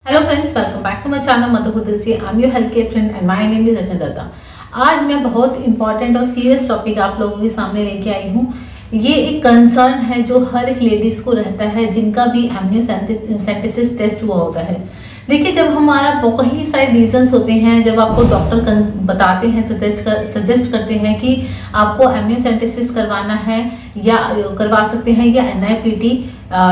Hello friends, welcome back to my channel Madhupur Dil Se. I am your health care friend and my name is Rachna Datta. आज मैं बहुत important और serious topic आप लोगों के सामने लेके आई हूँ। ये एक कंसर्न है जो हर एक लेडीज को रहता है जिनका भी एमनियोसेंटेसिस टेस्ट हुआ होता है। देखिए, जब हमारा कई सारे रीजंस होते हैं, जब आपको डॉक्टर बताते हैं, सजेस्ट करते हैं कि आपको एमनियोसेंटेसिस करवाना है या करवा सकते हैं या NIPT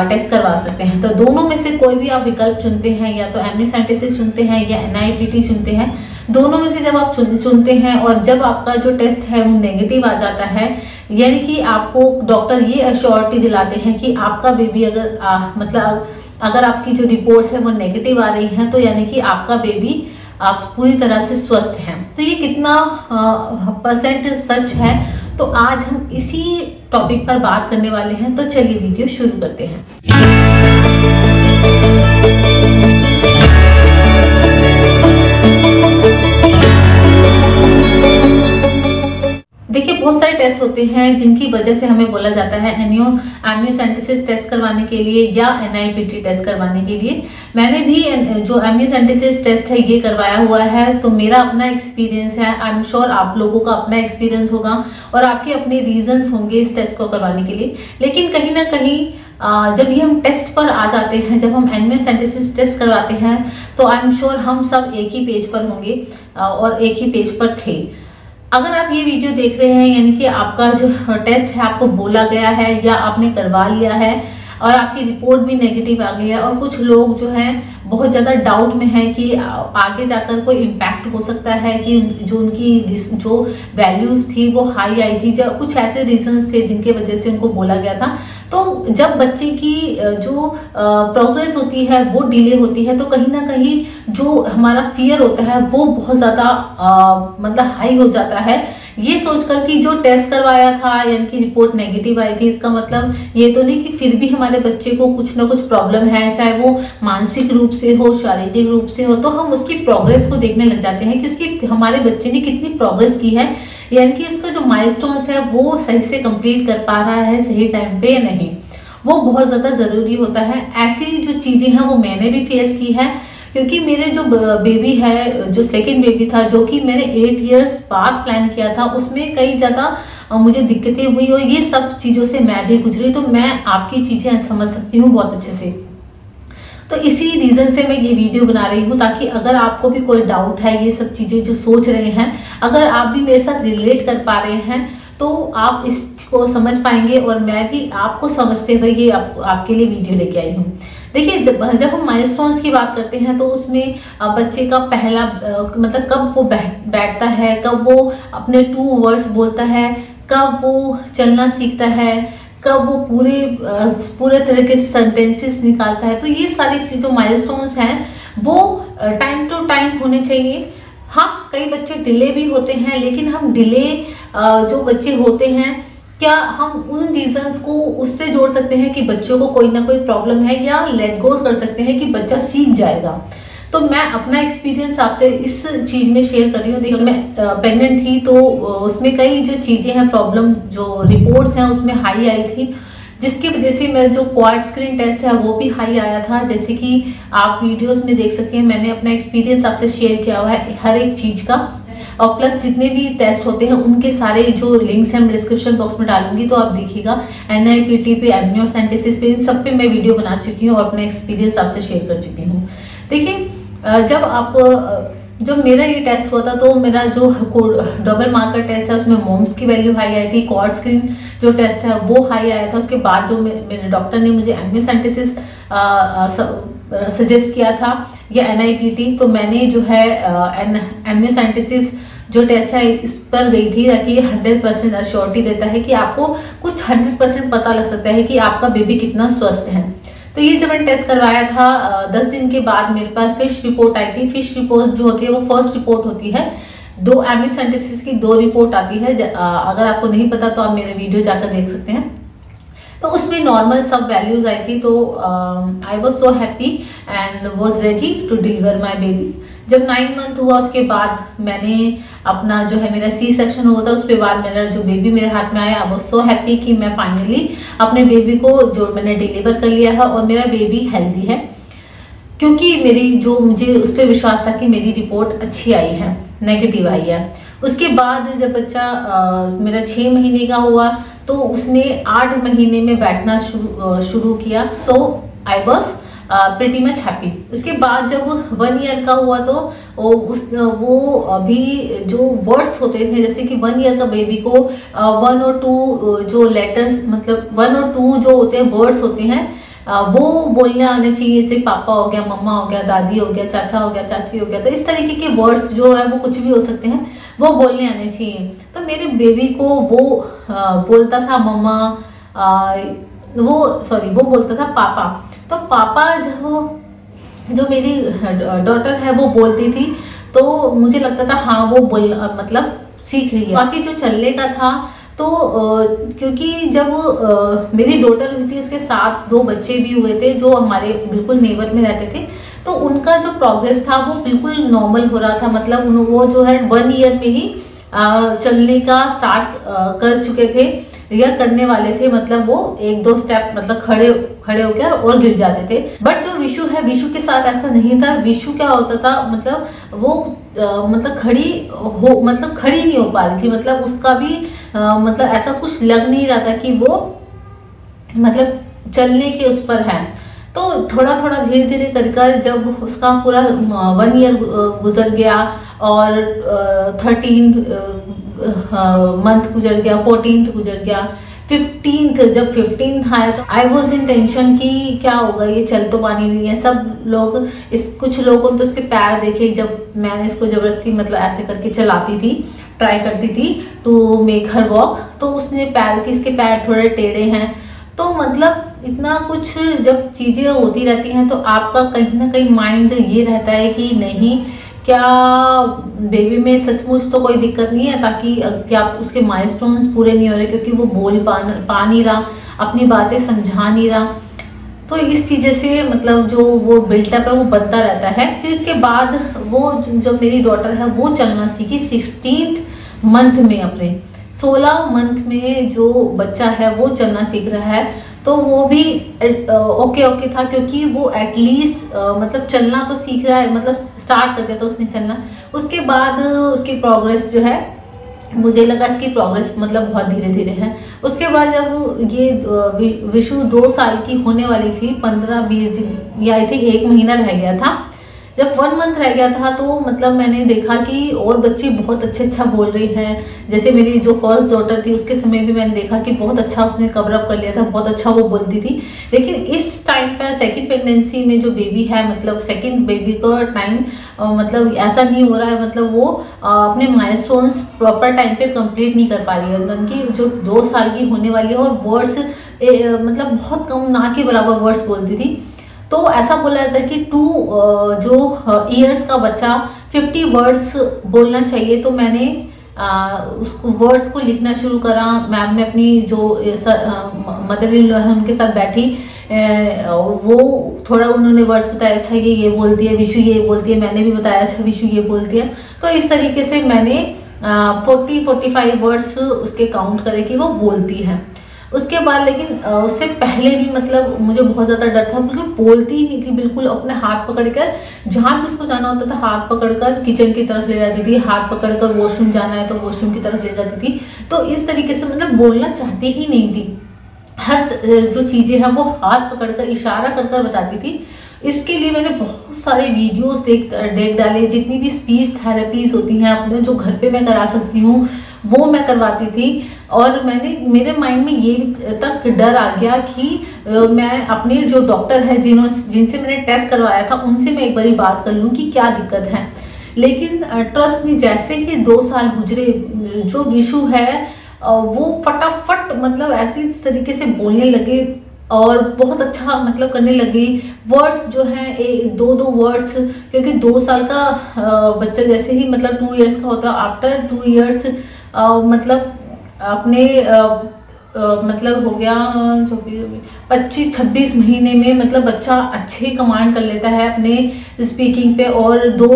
टेस्ट करवा सकते हैं, तो दोनों में से कोई भी आप विकल्प चुनते हैं, या तो एमनियोसेंटेसिस चुनते हैं या NIPT चुनते हैं। दोनों में से जब आप चुनते हैं और जब आपका जो टेस्ट है वो नेगेटिव आ जाता है, यानी कि आपको डॉक्टर ये अश्योरिटी दिलाते हैं कि आपका बेबी अगर आपकी जो रिपोर्ट्स है वो नेगेटिव आ रही हैं, तो यानी कि आपका बेबी आप पूरी तरह से स्वस्थ हैं। तो ये कितना % सच है, तो आज हम इसी टॉपिक पर बात करने वाले हैं। तो चलिए वीडियो शुरू करते हैं। देखिए, बहुत सारे टेस्ट होते हैं जिनकी वजह से हमें बोला जाता है एमनियोसेंटेसिस टेस्ट करवाने के लिए या NIPT टेस्ट करवाने के लिए। मैंने भी जो एमनियोसेंटेसिस टेस्ट है ये करवाया हुआ है, तो मेरा अपना एक्सपीरियंस है। आई एम श्योर आप लोगों का अपना एक्सपीरियंस होगा और आपके अपने रीजंस होंगे इस टेस्ट को करवाने के लिए। लेकिन कहीं ना कहीं जब ये हम टेस्ट पर आ जाते हैं, जब हम एमनियोसेंटेसिस टेस्ट करवाते हैं, तो आई एम श्योर हम सब एक ही पेज पर होंगे और एक ही पेज पर थे। अगर आप ये वीडियो देख रहे हैं, यानी कि आपका जो टेस्ट है आपको बोला गया है या आपने करवा लिया है और आपकी रिपोर्ट भी नेगेटिव आ गई है, और कुछ लोग जो हैं बहुत ज़्यादा डाउट में है कि आगे जाकर कोई इम्पैक्ट हो सकता है कि जो उनकी जो वैल्यूज़ थी वो हाई आई थी, जो कुछ ऐसे रीजंस थे जिनके वजह से उनको बोला गया था। तो जब बच्चे की जो प्रोग्रेस होती है वो डिले होती है, तो कहीं ना कहीं जो हमारा फियर होता है वो बहुत ज़्यादा हाई हो जाता है, ये सोचकर कि जो टेस्ट करवाया था यानी कि रिपोर्ट नेगेटिव आई थी, इसका मतलब ये तो नहीं कि फिर भी हमारे बच्चे को कुछ ना कुछ प्रॉब्लम है, चाहे वो मानसिक रूप से हो, शारीरिक रूप से हो। तो हम उसकी प्रोग्रेस को देखने लग जाते हैं कि उसकी हमारे बच्चे ने कितनी प्रोग्रेस की है, यानी कि उसका जो माइलस्टोन्स है वो सही से कंप्लीट कर पा रहा है सही टाइम पे या नहीं, वो बहुत ज़्यादा ज़रूरी होता है। ऐसी जो चीज़ें हैं वो मैंने भी फेस की है, क्योंकि मेरे जो बेबी है, जो सेकंड बेबी था, जो कि मैंने 8 इयर्स बाद प्लान किया था, उसमें कई ज़्यादा मुझे दिक्कतें हुई और ये सब चीज़ों से मैं भी गुजरी, तो मैं आपकी चीज़ें समझ सकती हूँ बहुत अच्छे से। तो इसी रीज़न से मैं ये वीडियो बना रही हूँ, ताकि अगर आपको भी कोई डाउट है, ये सब चीज़ें जो सोच रहे हैं, अगर आप भी मेरे साथ रिलेट कर पा रहे हैं तो आप इसको समझ पाएंगे, और मैं भी आपको समझते हुए ये आपके लिए वीडियो लेके आई हूँ। देखिए, जब हम माइलस्टोन्स की बात करते हैं, तो उसमें बच्चे का पहला कब वो बैठता है, कब वो अपने 2 वर्ड्स बोलता है, कब वो चलना सीखता है, कब वो पूरे तरीके से सेंटेंसेस निकालता है। तो ये सारी चीज़ जो माइलस्टोन्स हैं वो टाइम टू टाइम होने चाहिए। हाँ, कई बच्चे डिले भी होते हैं, लेकिन हम डिले जो बच्चे होते हैं, क्या हम उन रीजंस को उससे जोड़ सकते हैं कि बच्चों को कोई ना कोई प्रॉब्लम है, या लेट गो कर सकते हैं कि बच्चा सीख जाएगा। तो मैं अपना एक्सपीरियंस आपसे इस चीज़ में शेयर कर रही हूँ। देखिए, मैं प्रेग्नेंट थी, तो उसमें कई जो चीज़ें हैं, प्रॉब्लम जो रिपोर्ट्स हैं उसमें हाई आई थी, जिसकी वजह से मेरा जो क्वाड स्क्रीन टेस्ट है वो भी हाई आया था। जैसे कि आप वीडियोस में देख सकते हैं, मैंने अपना एक्सपीरियंस आपसे शेयर किया हुआ है हर एक चीज़ का, और प्लस जितने भी टेस्ट होते हैं उनके सारे जो लिंक्स हैं मैं डिस्क्रिप्शन बॉक्स में डालूंगी, तो आप देखिएगा। NIPT पे, एमनियोसेंटेसिस पे, इन सब पे मैं वीडियो बना चुकी हूँ और अपना एक्सपीरियंस आपसे शेयर कर चुकी हूँ। देखिए, जब मेरा ये टेस्ट हुआ था, तो मेरा जो डबल मार्कर टेस्ट है उसमें मोम्स की वैल्यू हाई आई थी, क्वाड स्क्रीन जो टेस्ट है वो हाई आया था। उसके बाद जो मेरे डॉक्टर ने मुझे एमनियोसेंटेसिस सजेस्ट किया था या NIPT, तो मैंने जो है एमनियोसेंटेसिस जो टेस्ट है इस पर गई थी, ताकि 100% अश्योरिटी देता है कि आपको कुछ 100% पता लग सकता है कि आपका बेबी कितना स्वस्थ है। तो ये जब मैंने टेस्ट करवाया था, 10 दिन के बाद मेरे पास फिश रिपोर्ट आई थी। फिश रिपोर्ट जो होती है वो फर्स्ट रिपोर्ट होती है, 2 एमनियोसेंटेसिस की 2 रिपोर्ट आती है। अगर आपको नहीं पता तो आप मेरे वीडियो जाकर देख सकते हैं। तो उसमें नॉर्मल सब वैल्यूज आई थी, तो I was so happy and was ready to deliver my baby. जब 9 मंथ हुआ उसके बाद मैंने अपना जो है मेरा C-सेक्शन हुआ था, उसके बाद मेरा जो बेबी मेरे हाथ में आया, आई वॉज सो हैप्पी कि मैं फाइनली अपने बेबी को जो मैंने डिलीवर कर लिया है और मेरा बेबी हेल्दी है। क्योंकि मेरी जो मुझे उस पर विश्वास था कि मेरी रिपोर्ट अच्छी आई है, नेगेटिव आई है। उसके बाद जब बच्चा मेरा 6 महीने का हुआ तो उसने 8 महीने में बैठना शुरू किया, तो I was pretty much happy. उसके बाद जब 1 ईयर का हुआ तो वो अभी जो वर्ड्स होते थे, जैसे कि 1 ईयर का बेबी को 1 और 2 जो लेटर्स, मतलब 1 और 2 जो होते हैं वर्ड्स होते हैं, वो बोलने आने चाहिए। जैसे पापा हो गया, मम्मा हो गया, दादी हो गया, चाचा हो गया, चाची हो गया, तो इस तरीके के वर्ड्स जो है वो कुछ भी हो सकते हैं, वो बोलने आने चाहिए। तो मेरे बेबी को वो बोलता था मम्मा, वो बोलता था पापा। तो पापा जो मेरी डॉटर है वो बोलती थी, तो मुझे लगता था हाँ वो मतलब सीख रही है। बाकी जो चलने का था तो क्योंकि जब मेरी डॉटर हुई थी उसके साथ 2 बच्चे भी हुए थे जो हमारे बिल्कुल नेबर में रहते थे, तो उनका जो प्रोग्रेस था वो बिल्कुल नॉर्मल हो रहा था। मतलब वो जो है 1 ईयर में ही चलने का स्टार्ट कर चुके थे या करने वाले थे। मतलब वो 1-2 स्टेप मतलब खड़े होकर और गिर जाते थे। बट जो विशु है, विशु के साथ ऐसा नहीं था। विशु क्या होता था, मतलब वो मतलब खड़ी नहीं हो पा रही थी। मतलब उसका भी मतलब ऐसा कुछ लग नहीं रहा था कि वो मतलब चलने के उस पर है। तो थोड़ा थोड़ा धीरे धीरे कर जब उसका पूरा 1 ईयर गुजर गया और 13 मंथ गुजर गया, 14th गुजर गया, 15th जब 15th आया तो आई वॉज इन टेंशन कि क्या होगा, ये चल तो पानी नहीं है। सब लोग कुछ लोगों ने तो उसके पैर देखे जब मैंने इसको जबरदस्ती मतलब ऐसे करके चलाती थी, ट्राई करती थी टू मेक हर वॉक, तो उसने इसके पैर थोड़े टेढ़े हैं। तो मतलब इतना कुछ जब चीज़ें होती रहती हैं तो आपका कहीं ना कहीं माइंड ये रहता है कि नहीं, क्या बेबी में सचमुच तो कोई दिक्कत नहीं है, ताकि क्या उसके माइलस्टोन्स पूरे नहीं हो रहे क्योंकि वो बोल पा नहीं रहा, अपनी बातें समझा नहीं रहा। तो इस चीज़ें से मतलब जो वो बिल्टअप है वो बनता रहता है। फिर उसके बाद वो जो मेरी डॉटर है वो चलना सीखी 16th मंथ में। अपने 16 मंथ में जो बच्चा है वो चलना सीख रहा है, तो वो भी ओके था क्योंकि वो एटलीस्ट मतलब चलना तो सीख रहा है, मतलब स्टार्ट कर दिया था उसने चलना। उसके बाद उसकी प्रोग्रेस जो है, मुझे लगा इसकी प्रोग्रेस मतलब बहुत धीरे धीरे है। उसके बाद जब ये विशु 2 साल की होने वाली थी, 15-20 दिन या आई थिंक 1 महीना रह गया था, जब 1 मंथ रह गया था तो मतलब मैंने देखा कि और बच्चे बहुत अच्छा बोल रहे हैं। जैसे मेरी जो फर्स्ट डॉटर थी उसके समय भी मैंने देखा कि बहुत अच्छा उसने कवर अप कर लिया था, बहुत अच्छा वो बोलती थी। लेकिन इस टाइम पर सेकंड प्रेगनेंसी में जो बेबी है, मतलब सेकंड बेबी का टाइम मतलब ऐसा नहीं हो रहा है, मतलब वो अपने माइलस्टोन्स प्रॉपर टाइम पे कंप्लीट नहीं कर पा रही है। उनकी जो 2 साल की होने वाली है और वर्ड्स मतलब बहुत कम, ना के बराबर वर्ड्स बोलती थी। तो ऐसा बोला जाता है कि 2 ईयर्स का बच्चा 50 वर्ड्स बोलना चाहिए। तो मैंने उसको वर्ड्स को लिखना शुरू करा। मैम ने अपनी जो मदर इन लॉ है उनके साथ बैठी, वो थोड़ा उन्होंने वर्ड्स बताया, अच्छा ये बोलती है, विशु ये बोलती है। मैंने भी बताया अच्छा विशु ये बोलती है। तो इस तरीके से मैंने 40-45 वर्ड्स उसके काउंट करे कि वो बोलती है। उसके बाद लेकिन उससे पहले भी मतलब मुझे बहुत ज़्यादा डर था, क्योंकि बोलती ही नहीं थी बिल्कुल। अपने हाथ पकड़कर जहाँ भी उसको जाना होता था हाथ पकड़कर किचन की तरफ ले जाती थी, हाथ पकड़कर वॉशरूम जाना है तो वॉशरूम की तरफ ले जाती थी। तो इस तरीके से मतलब बोलना चाहती ही नहीं थी। हर जो चीज़ें हैं वो हाथ पकड़कर इशारा कर बताती थी। इसके लिए मैंने बहुत सारे वीडियोस देख डाले। जितनी भी स्पीच थेरेपीज होती हैं अपने जो घर पे मैं करा सकती हूँ वो मैं करवाती थी। और मेरे माइंड में ये तक डर आ गया कि मैं अपने जो डॉक्टर है जिनसे मैंने टेस्ट करवाया था उनसे मैं एक बारी बात कर लूँ कि क्या दिक्कत है। लेकिन ट्रस्ट में जैसे ही 2 साल गुजरे, जो विशु है वो फटाफट मतलब ऐसी तरीके से बोलने लगे और बहुत अच्छा मतलब करने लगी। वर्ड्स जो हैं 2 वर्ड्स, क्योंकि 2 साल का बच्चा जैसे ही मतलब 2 इयर्स का होता है, आफ्टर 2 इयर्स मतलब अपने मतलब हो गया 25-26 महीने में मतलब बच्चा अच्छे कमांड कर लेता है अपने स्पीकिंग पे और 2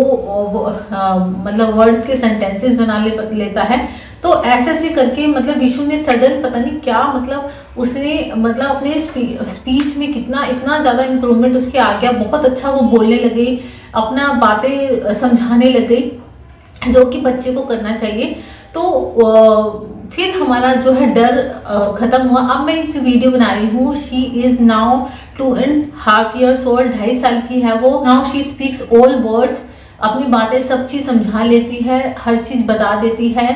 मतलब वर्ड्स के सेंटेंसेस बना लेता है। तो ऐसे करके मतलब विशु ने सडन पता नहीं क्या मतलब उसने मतलब अपने स्पीच में इतना ज़्यादा इम्प्रूवमेंट उसके आ गया, बहुत अच्छा वो बोलने लगी, अपना बातें समझाने लग गई, जो कि बच्चे को करना चाहिए। तो फिर हमारा जो है डर ख़त्म हुआ। अब मैं जो वीडियो बना रही हूँ, she is now 2.5 years old, 2.5 साल की है वो। Now she speaks all words, अपनी बातें सब चीज़ समझा लेती है, हर चीज़ बता देती है,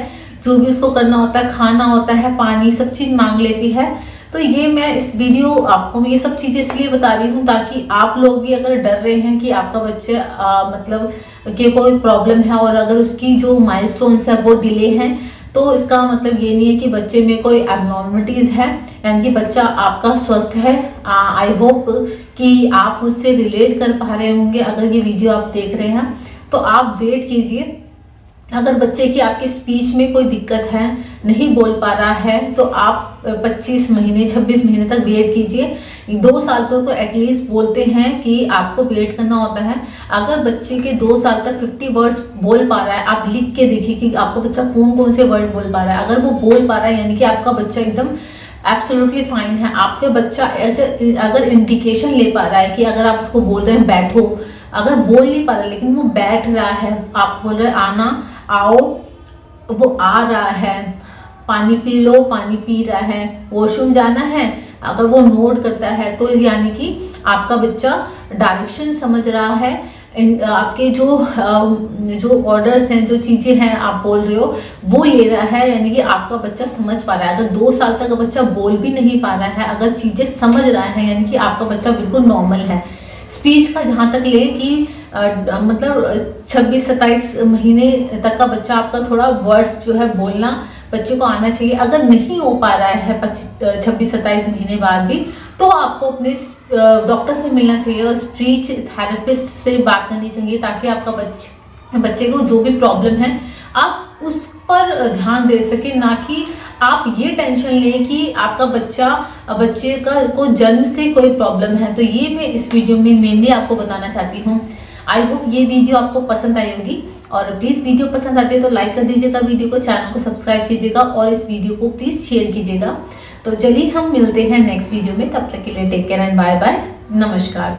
जो भी उसको करना होता है, खाना होता है, पानी, सब चीज़ मांग लेती है। तो ये मैं इस वीडियो आपको ये सब चीज़ें इसलिए बता रही हूँ ताकि आप लोग भी अगर डर रहे हैं कि आपका बच्चे मतलब कि कोई प्रॉब्लम है और अगर उसकी जो माइलस्टोन्स है वो डिले हैं, तो इसका मतलब ये नहीं है कि बच्चे में कोई एबनॉर्मलिटीज़ है, यानी कि बच्चा आपका स्वस्थ है। आई होप कि आप उससे रिलेट कर पा रहे होंगे। अगर ये वीडियो आप देख रहे हैं तो आप वेट कीजिए। अगर बच्चे की आपकी स्पीच में कोई दिक्कत है, नहीं बोल पा रहा है, तो आप 25 महीने 26 महीने तक वेट कीजिए। 2 साल तक तो एटलीस्ट बोलते हैं कि आपको वेट करना होता है। अगर बच्चे के 2 साल तक 50 वर्ड्स बोल पा रहा है, आप लिख के देखिए कि आपका बच्चा कौन कौन से वर्ड बोल पा रहा है। अगर वो बोल पा रहा है यानी कि आपका बच्चा एकदम एब्सोल्युटली फाइन है। आपके बच्चा अगर इंडिकेशन ले पा रहा है कि अगर आप उसको बोल रहे हैं बैठो, अगर बोल नहीं पा रहा लेकिन वो बैठ रहा है, आप बोल रहे हैं आना, आओ, वो आ रहा है, पानी पी लो, पानी पी रहा है, वॉशरूम जाना है, अगर वो नोट करता है, तो यानी कि आपका बच्चा डायरेक्शन समझ रहा है। आपके जो ऑर्डर्स हैं, जो चीज़ें हैं आप बोल रहे हो, वो ले रहा है, यानी कि आपका बच्चा समझ पा रहा है। अगर 2 साल तक बच्चा बोल भी नहीं पा रहा है, अगर चीज़ें समझ रहा है, यानी कि आपका बच्चा बिल्कुल नॉर्मल है। स्पीच का जहाँ तक ले कि मतलब 26-27 महीने तक का बच्चा आपका थोड़ा वर्ड्स जो है बोलना बच्चे को आना चाहिए। अगर नहीं हो पा रहा है 26-27 महीने बाद भी, तो आपको अपने डॉक्टर से मिलना चाहिए और स्पीच थेरेपिस्ट से बात करनी चाहिए, ताकि आपका बच्चे को जो भी प्रॉब्लम है आप उस पर ध्यान दे सके, ना कि आप ये टेंशन लें कि आपका बच्चे को जन्म से कोई प्रॉब्लम है। तो ये मैं इस वीडियो में मेनली आपको बताना चाहती हूँ। आई होप ये वीडियो आपको पसंद आई होगी, और प्लीज़ वीडियो पसंद आती है तो लाइक कर दीजिएगा वीडियो को, चैनल को सब्सक्राइब कीजिएगा और इस वीडियो को प्लीज़ शेयर कीजिएगा। तो चलिए हम मिलते हैं नेक्स्ट वीडियो में, तब तक के लिए take care and bye bye, नमस्कार।